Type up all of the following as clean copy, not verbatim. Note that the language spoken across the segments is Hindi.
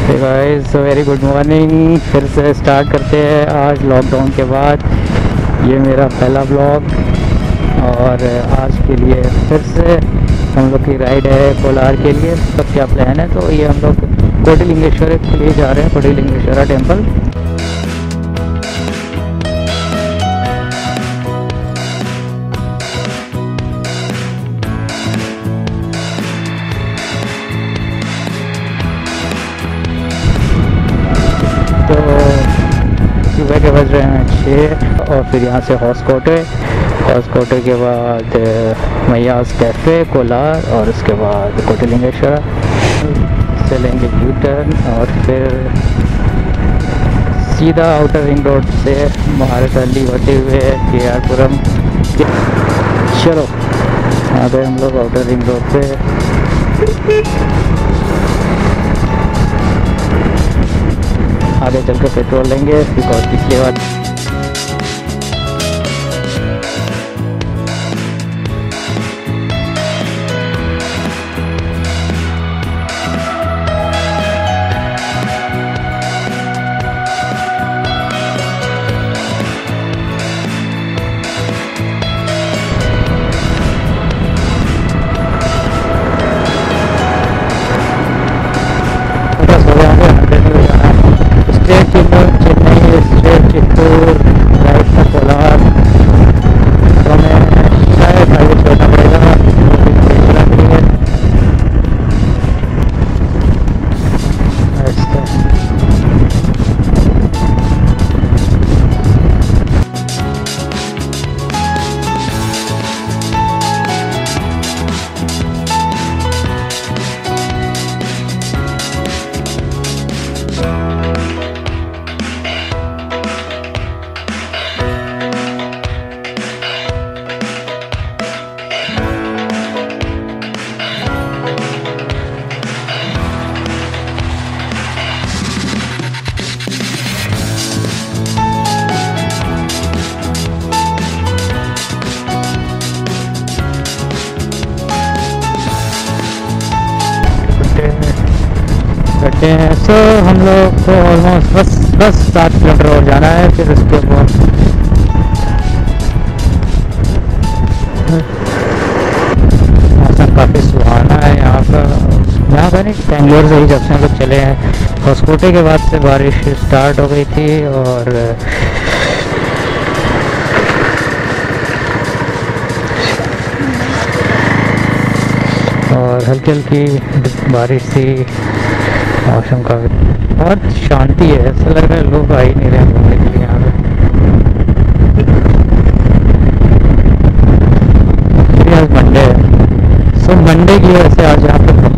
हे गाइस, वेरी गुड मॉर्निंग। फिर से स्टार्ट करते हैं आज लॉकडाउन के बाद। ये मेरा पहला ब्लॉग और आज के लिए फिर से हम लोग की राइड है कोलार के लिए। सब क्या प्लान है, तो ये हम लोग कोटिलिंगेश्वर के लिए जा रहे हैं, कोटिलिंगेश्वर टेम्पल। तो सुबह के बज रहे हैं 6 और फिर यहाँ से हॉस्कोटे के बाद मैयास कैफ़े कोलार और उसके बाद कोटिलिंगेश्वर से लेंगे यू टर्न और फिर सीधा आउटर रिंग रोड से महाराष्ट्र होते हुए केआरपुरम। चलो आ गए हम लोग आउटर रिंग रोड पे। आगे चल के पेट्रोल लेंगे बिकॉज पिछली बार चेन्नई स्ट्रेट चित्तूर राइट में कोलार। तो हमें शायद हाईवे छोड़ना पड़ेगा के लिए। करते हैं सो हम लोग को ऑलमोस्ट बस 7 किलोमीटर और जाना है। फिर उसके बाद मौसम काफ़ी सुहाना है यहाँ का नहीं। बेंगलोर से ही जब से हम लोग चले हैं, हॉस्कोटे के बाद से बारिश स्टार्ट हो गई थी और हल्की हल्की बारिश थी। मौसम का बहुत शांति है, ऐसा लग रहा है लोग आ ही नहीं रहे घूमने के लिए यहाँ पे। आज मंडे है, सो मंडे की वजह से आज यहाँ पे बहुत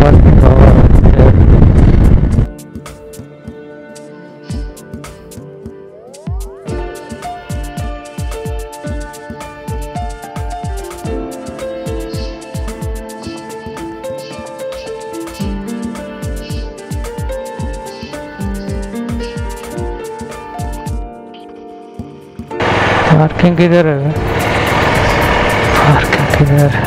पार्किंग किधर है? पार्किंग किधर है?